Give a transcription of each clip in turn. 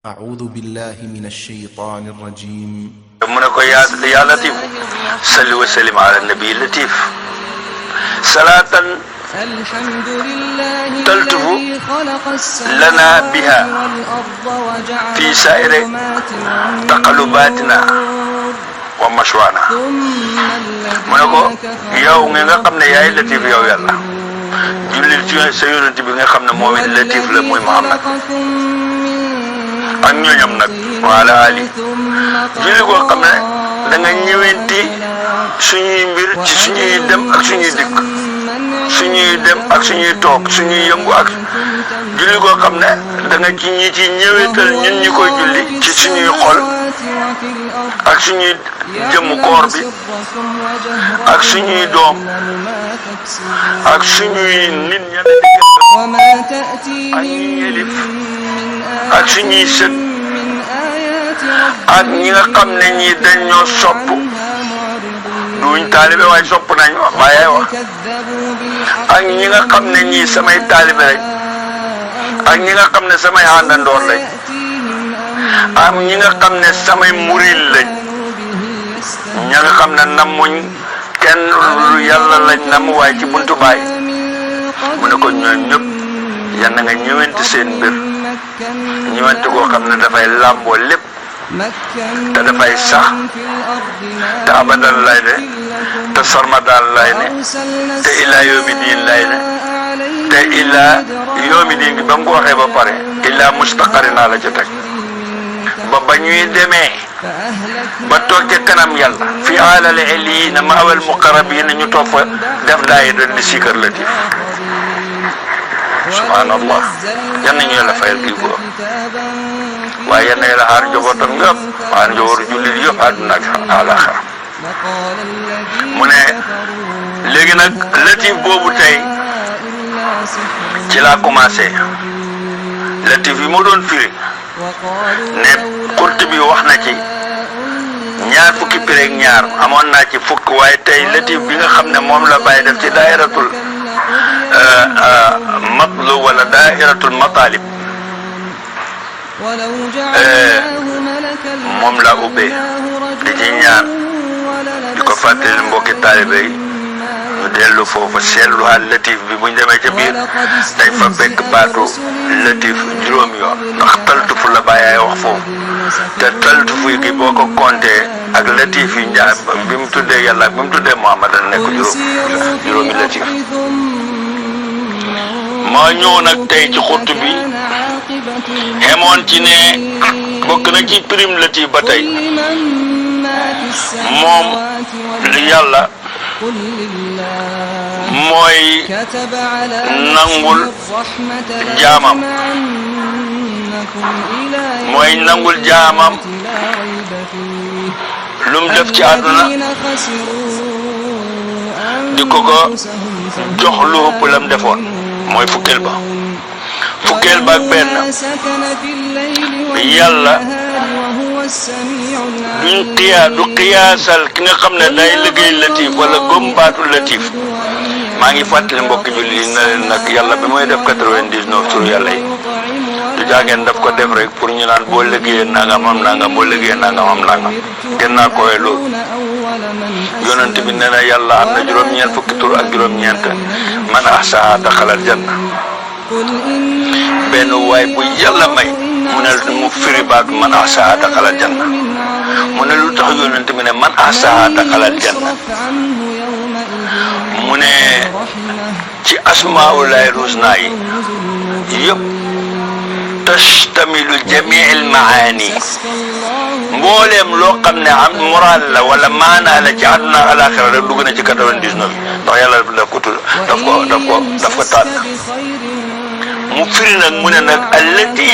أعوذ بالله من الشيطان الرجيم. منكو يا لطيف صل وسلم على النبي اللطيف صلاة تلتف لنا بها في سائر تقلباتنا ومشوانا. منكو يو nga xamne yaay latif yow yalla julil ci sa yonent bi nga xamne moom latif la muy Muhammad ak ñoñam nak wala ali julli go xamne da nga ñewenti suñuy mbir ci suñuy dem ak suñuy dikk suñuy dem ak suñuy tok suñuy yëngu ak julli go xamne da nga ci ñi ci ñewetal ñun ñi koy julli ci suñuy xol ak suñuy jëm koor bi ak suñuy doom ak suñuy nit ña ak suñuy sët ak ñi nga xam ne ñi dañ ñoo sopp duñ taalibe waaye sopp nañ waaye wax ak ñi nga xam ne ñi samay taalibe lañ ak ñi nga xam ne samay àndandoor lañ am ñi nga xam ne samay murid lañ ña nga xam ne namuñ kenn lu yàlla lañ nam waaye ci buntu baay mu ne ko ñoom ñëpp yal na nga ñëwante seen mbir ñëwante koo xam ne dafay làmboo lépp te dafay sax te abadan lay ne te sarmadan lay ne te ilaa yawmi diin lay ne te ilaa yawmi diin ba mu ko waxee ba pare ilaa mustaqarina la ca teg ba ñuy demee ba toog ca kanam yàlla fi alal illiina ma awal muqarrabin ñu toog fa def daay doon di sikar latif subhanallah yan nañu yàlla fayal kii góor waaye yan nañu la xaar njabootam yëpp xaar njabootu jullit yëpp àdduna ak àllaaxira mu ne léegi nag latif boobu tey ci laa commencé latif yi ma doon firi ne Qurtubi wax na ci ñaar fukki pireeg ñaar amoon naa ci fukk waaye tey latif bi nga xam ne moom la bàyyi def ci daayiratul matlu wala daayiratul matalib moom laa ubbee di ci ñaan di ko fàttali mbokki taalibe yi ñu dellu foofu seetluwaat latif bi buñ demee ca biir dañ fa bekk baatu latif juróom yoon ndax taltufu la bàyyaay wax foofu te taltufu gi boo ko compté ak latif yi njaay bi mu tuddee yàlla ak bi mu tuddee Muhammad a nekk juróomi latif maa ñëw nag tey ci xuttu bi xemoon ci ne bokk na ci prime latif ba tey moom yàlla mooy nangul jaamam lum def ci àdduna di ko jox lu ëpp lam defoon mooy fukkeel ba ak benn yàlla du qiyaasal ki nga xam ne day liggéey latif wala gombaatu latif maa ngi fàttali mbokki julli yi na leen nag yàlla bi mooy def 99 turu yàlla yi du jaageen daf ko def rek pour ñu naan boo liggéeyee nangam am nangam boo liggéeyee nangam am nangam gën naa koy loolu yonent bi nee na yàlla am na juróom-ñeent fukki tur ak juróom-ñeent man ahsaha daxalal janna benn waay bu yàlla may mu ne mu firi baatu man ahsaha daxalal janna mu ne lu tax yonent bi ne man ahsaha daxalal janna mu ne ci asmaa'ullahi husna yi yëpp tashtamilu jami'il maani mbooleem loo xam ne am moral la wala maanaa la ci àdduna alaxira rek dugg na ci 99 ndax yàlla daf ko tànn mu firi nag mu ne nag allati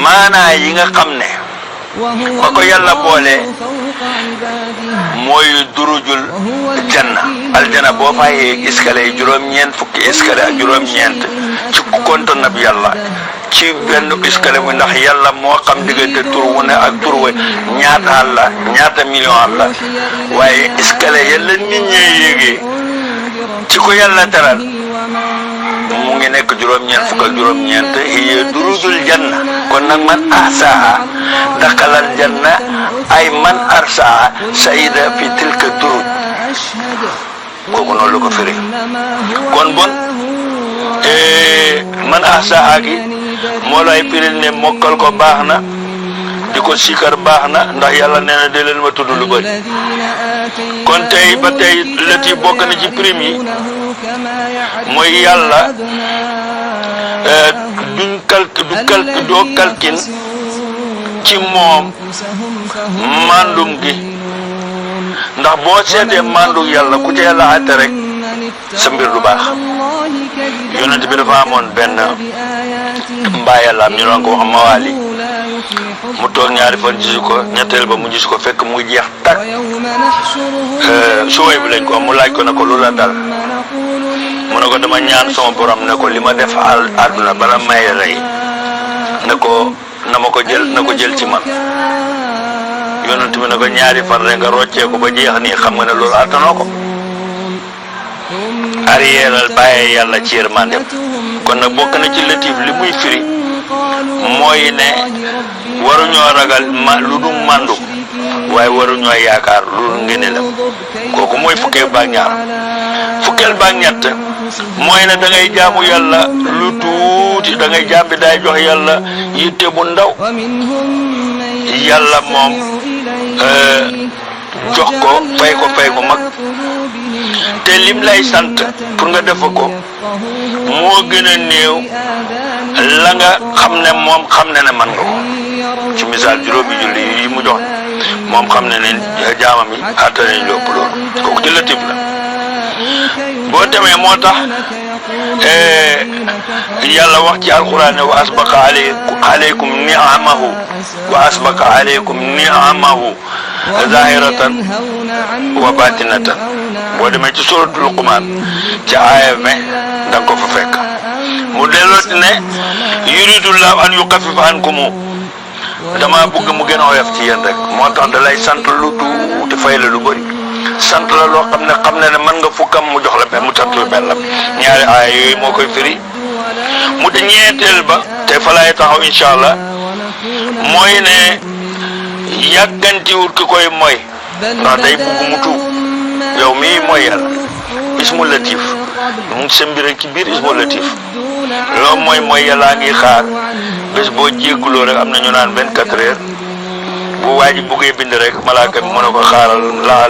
maanaa yi nga xam ne ba ko yàlla boole mooy durujul janna aljana boo fayee escalier yi juróom-ñeent fukki escalier ak juróom-ñeent ci konton nab yàlla ci benn escalier mu ndax yàlla moo xam diggante tur wu ne ak tur wu ñaata àlla ñaata million àlla waaye escalier yàlla nit ñi yéegee ci ko yàlla teral mu ngi nekk juróom-ñeent fukk ak juróom-ñeent hiya durujul janna kon nag man ahsaha daxalal janna ay man arsaha saida fi tilka duruj kooku noonu la ko firi kon bon man ahsaha gi moo lay firil ne mokkal ko baax na di ko sikar baax na ndax yàlla nee na de leen ma tudd lu bëri kon tey ba tey lati bokk na ci prime yi mooy yàlla doo kalkin ci moom mandum gi ndax boo seetee mandu yàlla ku ci yàlla àtte rek sa mbir du baax yonent bi dafa amoon benn mbaayalaam ñu doon ko wax mawaali mu toog ñaari fan gisu ko ñetteel ba mu gisu ko fekk mu jeex tàkk suway bi lañ ko mu laaj ko ne ko lu la dal mu ne ko dama ñaan sama borom ne ko li ma def àdduna bala may rey ne ko na ma ko jël ci man yonent bi ne ko ñaari fan rek nga roccee ko ba jeex nii xam nga ne loolu àttanoo ko arrièreal bàyyee yàlla ci yërmandem kon nag bokk na ci latif li muy firi mooy ne waruñoo ragal lu du màndu waaye waruñoo yaakaar lu ngëneelam kooku mooy fukkeel baag ñaar fukkeel baag ñett mooy ne da ngay jaamu yàlla lu tuuti da ngay jaam bi day jox yàlla yitte bu ndaw yàlla moom jox ko fay ko mag te lim lay sant pour nga def ko moo gën a néew la nga xam ne moom xam ne man nga ko ci misaal juróomi julli yi mu jox moom xam ne jaamam yi àttane ñu lépp loolu kooku ci latif la boo demee moo tax yàlla wax ci alquran ne wa asbaqa alaykum ni'amahu wa asbaqa alaykum ni'amahu zahiratan wa batinatan boo demee ci suratul Luqman ci aaya 20 da nga ko fa fekk mu dellooti ne yuridullahu an yuxaffifa ankum dama bëgg mu gën a woyof ci yéen rek moo tax da lay sant lu tuuti fay la lu bëri sant la loo xam ne mën nga fukkam mu jox la benn mu sant la benn la ñaari aaya yooyu moo koy firi mu de ñeenteel ba te fa laay taxaw incha allah mooy ne yàggantiwut ki koy mooy ndax day bugg mu tuub yow mii mooy yàlla ismu latif mu ngi sa mbir ci biir ismu latif loo mooy yàllaa ngi xaar bés boo jégguloo rek am na ñu naan 24 heures bu waa ji buggee bind rek malaaka bi mu ne ko xaaral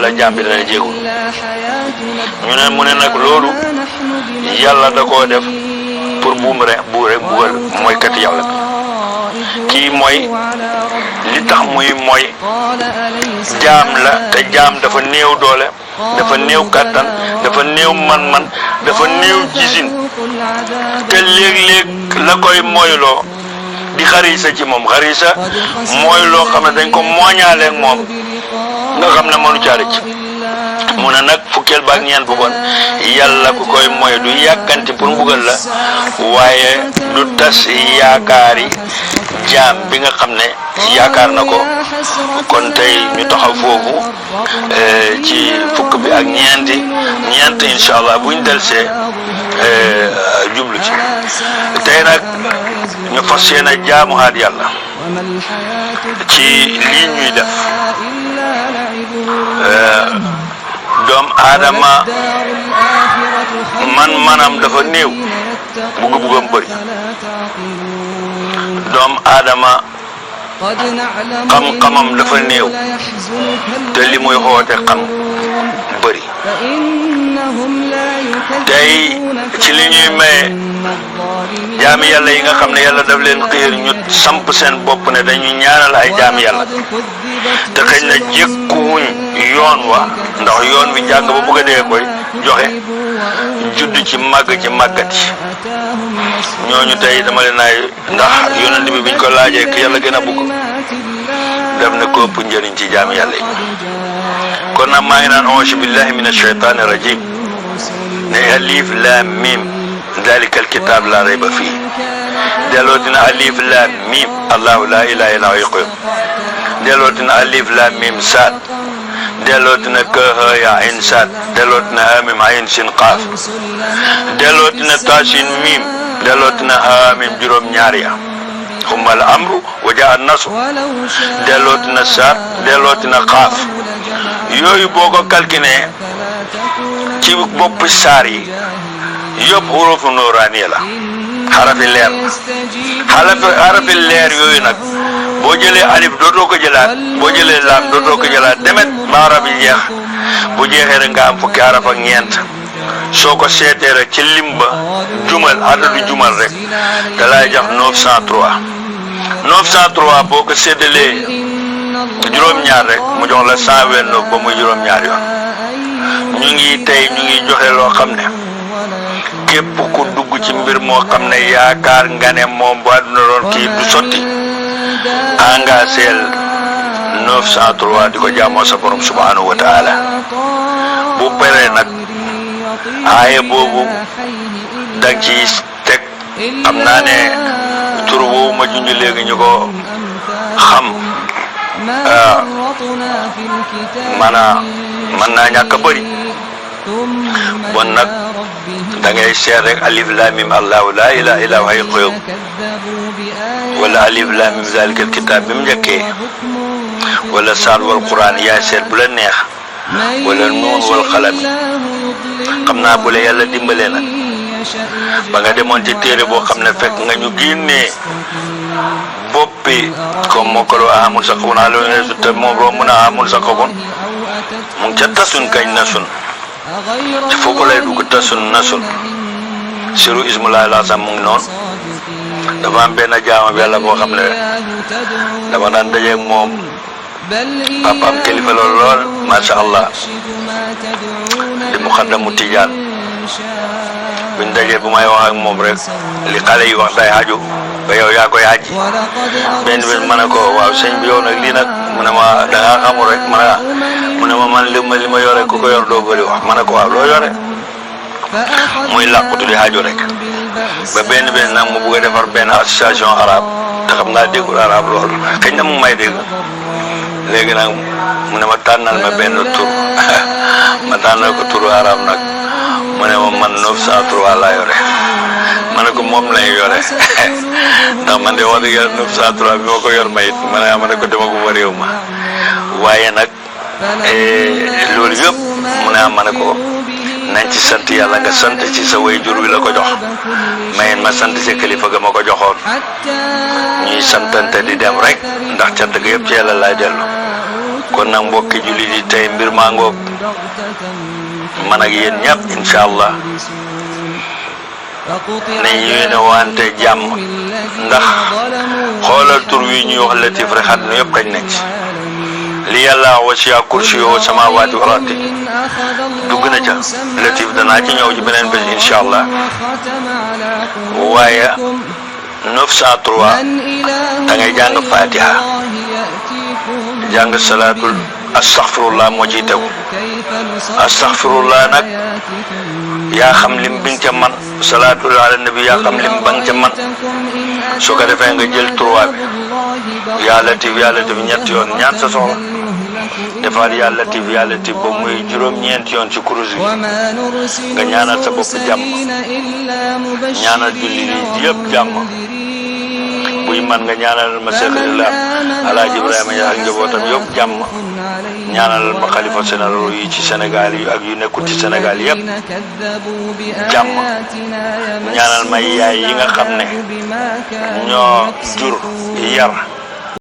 la jàmbi dana jéggul mu ne nag loolu yàlla da koo def pour bugal mooy kat yàlla kii mooy li tax muy mooy jaam la te jaam dafa néew doole dafa néew kàttan dafa néew man-man dafa néew gisin te léeg-léeg la koy mooyloo di xarisa ci moom xarisa mooy loo xam ne dañ ko mooñaaleeg moom nga xam ne mënu caari ci mu ne nag fukkeel baak ñeent bu bon yàlla ku koy mooy du yàkkanti pour mbugal la waaye du tas yaakaari jaam bi nga xam ne yaakaar na ko kon tey ñu taxaw foofu ci fukk bi ak ñeent incha allah buñ delsee jublu ci tey nag ñu fas yéene jaamuwaat yàlla ci lii ñuy def doom aadama manam dafa néew bugg-buggam bëri doom aadama xam-xamam dafa néew te li muy xoote xam bëri tey ci li ñuy maye jaami yàlla yi nga xam ne yàlla daf leen xiir ñu samp seen bopp ne dañuy ñaanal ay jaami yàlla te xëy na jékkuwuñ yoon wa ndax yoon wi jàng ba bëgg a dee koy joxe judd ci màggat yi ñooñu tey dama leen ay ndax yonent bi biñ ko laajee ki yàlla gën a bëgg def na ko ëpp njëriñ ci jaami yàlla yi kon nag maa ngi naan auzu billahi min ashaytani rajim ne alif lam mim dalika alkitab la rayba fii delloo dina alif lam mim allahu la ilaha illa huwa delloo dina alif lam mim saad dellooti na Kaaha yaa ayn saad dellooti na Haamim ayn sin qaaf dellooti na Taasin miim dellooti na Haamim juróom-ñaar ya hummal amru wa jaa nasru dellooti na saad dellooti na qaaf yooyu boo ko calculé ci bopp saar yi yëpp xurufu nooraani la xarafi leer xarafi leer yooyu nag boo jëlee alif dootoo ko jëlaat boo jëlee laam dootoo ko jëlaat demet ba araf yi jeex bu jeexee rek nga am fukki araf ak ñeent soo ko seetee rek ci limba jumal adadu jumal rek da lay jox 903 903 boo ko séddalee juróom-ñaar rek mu jox la 129 ba muy juróom-ñaar yoon ñu ngi joxe loo xam ne képp ku dugg ci mbir moo xam ne yaakaar nga ne moom bu àdduna doon kii du sotti engageel 903 di ko jaamoo sa borom subhanahu wa taala bu paree nag aaye boobu dang ci teg xam naa ne tur boobu ma junj léegi ñu ko xam mën naa ñàkk a bëri bon nag da ngay seet rek alif lam mim allahu la ilaha illa huwa hayyul qayyum wala alif lam mim zalikal kitab bi mu njëkkee wala saad wal quran yaa seet bu la neex wala nuun wal xalam xam naa bu la yàlla dimbalee nag ba nga demoon ci téere boo xam ne fekk nga ñu génnee boppi comme moo ko amul sa xabun alo te moom romb na amul sa xabun mu ngi ca tasun kañ na sun ci foofu lay dugg tasun nasun siru ismulaay laasam mu ngi noonu dafa am benn jaama bi yàlla boo xam ne dama daan dajeeg moom papaam kilifa lool masha Allah di muxaddamu tijaan buñ dajee bu may wax ak moom rek li xale yi wax day aju ba yow yaa koy aji benn bés ma ne ko waaw sëñ bi yow nag lii nag mu ne ma da ngaa xamul rek mu ne ma man li ma yore ku ko yor doo bëri wax ma ne ko waaw loo yore muy làqutu di aju rek ba benn bés nag mu bugg a defar benn association arabe te xam naa déggul arabe loolu kañ na mu may dégg léegi nag mu ne ma tànnal ma benn tur ma tànnal ko turu arabe nag mu ne ma man 903 laa yore ma ne ko moom lay yore ndax man de wax dëgg yàlla 903 bi ma ko yor ma it ma ne ko dama ko ma réew ma waaye nag loolu yëpp mu ne ma ne ko nañ ci sant yàlla nga sant ci sa way jur wi la ko jox mayen ma sant ci kilifa ga ma ko joxoon ñuy santante di dem rek ndax cant ga yëpp ci yàlla laay dellu kon nag mbokki jullit yi tey mbir maa ngoog man ak yéen ñëpp incha allah nañ yéene wante jàmm ndax xoolal tur wi ñuy wax latif rek àdduna yëpp kañ nañ ci li yàlla wasi'a kursiyuhu samaawaati wal ardi dugg na ca latif danaa ci ñëw ci beneen bés incha allah waaye 903 da ngay jàng fatiha jàng salaatul astaghfirullah moo ciy tegu astaghfirullah nag yaa xam lim bi nga ca man salaatul ala nabi yaa xam lim ba nga ca man soo ko defee nga jël 3 bi yaa latif ñetti yoon ñaan sa soxla defaat yaa latif ba muy juróom-ñeenti yoon ci kurus gi nga ñaanal sa bopp jàmm ñaanal julli yi yëpp jàmm buy man nga ñaanal ma Seex Islaam Alaaji Ibrahima ak njabootam yëpp jàmm ñaanal ma xalifa général yi ci Sénégal yi ak yu nekkul ci Sénégal yëpp jàmm ñaanal ma yaay yi nga xam ne ñoo jur yar